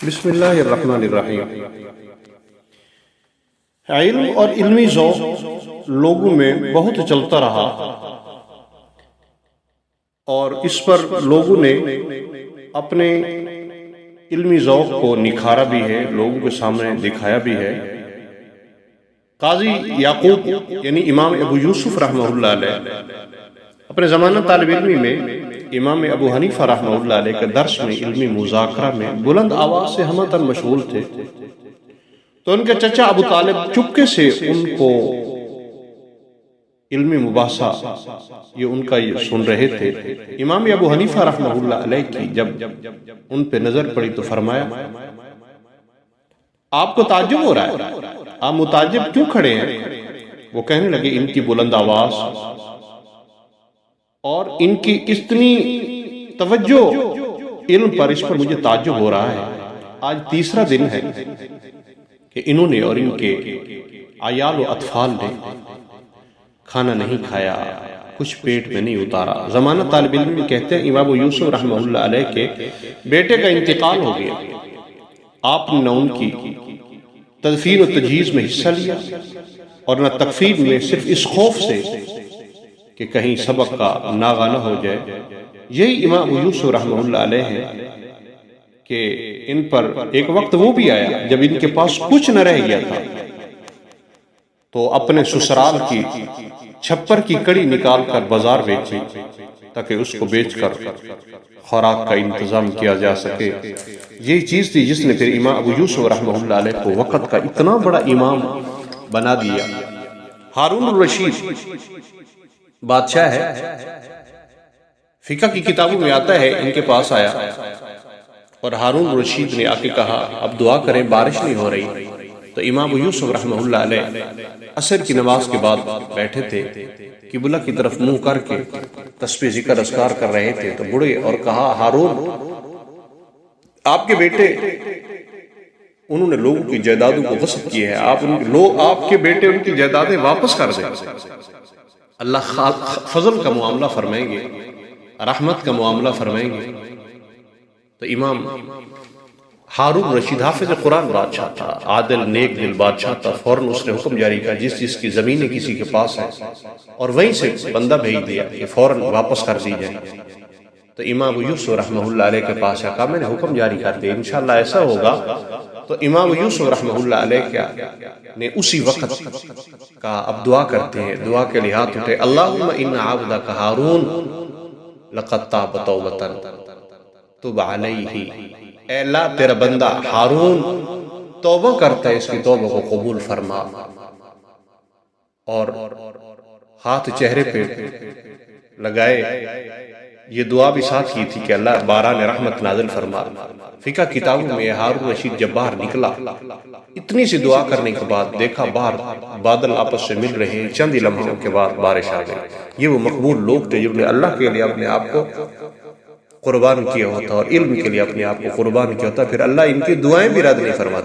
بسم اللہ الرحمن الرحیم۔ علم اور علمی ذوق لوگوں میں بہت چلتا رہا اور اس پر لوگوں نے اپنے علمی ذوق کو نکھارا بھی ہے، لوگوں کے سامنے دکھایا بھی ہے۔ قاضی یعقوب یعنی امام ابو یوسف رحمہ اللہ علیہ اپنے زمانہ طالب علمی میں امام ابو حنیفہ رحمہ اللہ علیہ کے درس میں علمی مذاکرہ میں بلند آواز سے ہمتاً مشغول تھے، تو ان کے چچا ابو طالب چپکے سے ان کو علمی مباحثہ یہ ان کا یہ سن رہے تھے۔ امام ابو حنیفہ رحمہ اللہ علیہ کی جب ان پہ نظر پڑی تو فرمایا، آپ کو تعجب ہو رہا ہے، آپ متعجب کیوں کھڑے ہیں؟ وہ کہنے لگے، ان کی بلند آواز اور ان کی اتنی توجہ علم پر، اس پر مجھے تعجب ہو رہا ہے۔ آج تیسرا دن ہے کہ انہوں نے اور ان کے عیال و اطفال نے کھانا نہیں کھایا، کچھ پیٹ میں نہیں اتارا۔ زمانہ طالب علم میں کہتے ہیں امام یوسف رحمہ اللہ علیہ کے بیٹے کا انتقال ہو گیا، آپ نے نہ ان کی تدفین و تجہیز میں حصہ لیا اور نہ تکفین میں، صرف اس خوف سے کہ کہیں سبق کا ناغہ نہ ہو جائے۔ یہی امام یوسف رحمہ اللہ علیہ ہے کہ ان پر ایک وقت وہ بھی آیا جب ان کے پاس کچھ نہ رہ گیا تھا، تو اپنے سسرال کی چھپر کی کڑی نکال کر بازار بیچی تاکہ اس کو بیچ کر خوراک کا انتظام کیا جا سکے۔ یہی چیز تھی جس نے پھر امام ابو یوسف رحمہ اللہ علیہ کو وقت کا اتنا بڑا امام بنا دیا۔ ہارون الرشید بادشاہ ہے، فقہ کی کتابوں میں آتا ہے، ان کے پاس آیا اور ہارون الرشید نے آ کے کہا، اب دعا کریں، بارش نہیں ہو رہی۔ تو امام یوسف رحمہ اللہ علیہ عصر کی نماز کے بعد بیٹھے تھے، قبلہ کی طرف منہ کر کے تسبیح ذکر اذکار کر رہے تھے، تو بڑھے اور کہا، ہارون، آپ کے بیٹے انہوں نے لوگوں کی جائیدادوں کو غصب کیے ہیں، آپ کے بیٹے ان کی جائیدادیں واپس کر دیں، اللہ فضل کا معاملہ فرمائیں گے، رحمت کا معاملہ فرمائیں گے۔ تو امام ہارون رشید حافظ قرآن بادشاہ تھا، عادل نیک دل بادشاہ تھا، فوراً اس نے حکم جاری کیا، جس کی زمینیں کسی کے پاس ہیں اور وہیں سے بندہ بھیج دیا کہ فوراً واپس کر دی جائے۔ تو امام یوسف رحمہ اللہ علیہ کے پاس کہا، میں نے حکم جاری کر دیا، انشاءاللہ ایسا ہوگا۔ تو امام یوسف رحمہ اللہ علیہ نے اسی وقت کہا، اب دعا کرتے ہیں۔ دعا کے لیے ہاتھ اٹھے، اللہم ان عبدک ہارون لقد تاب توبۃ تب علیہ، اے اللہ تیرا بندہ ہارون توبہ کرتا ہے، اس کی توبہ کو قبول فرما۔ اور ہاتھ چہرے پہ لگائے، یہ دعا بھی ساتھ کی تھی کہ اللہ باران رحمت نازل فرما۔ فقہ کتابوں میں ہارون رشید جب باہر نکلا، اتنی سی دعا کرنے کے بعد دیکھا باہر بادل آپس سے مل رہے ہیں، چند ہی لمحوں کے بعد بارش آ گئی۔ یہ وہ مقبول لوگ تھے جنہوں نے اللہ کے لیے اپنے آپ کو قربان کیا ہوتا اور علم کے لیے اپنے آپ کو قربان کیا ہوتا، پھر اللہ ان کی دعائیں بھی رد نہیں فرماتے۔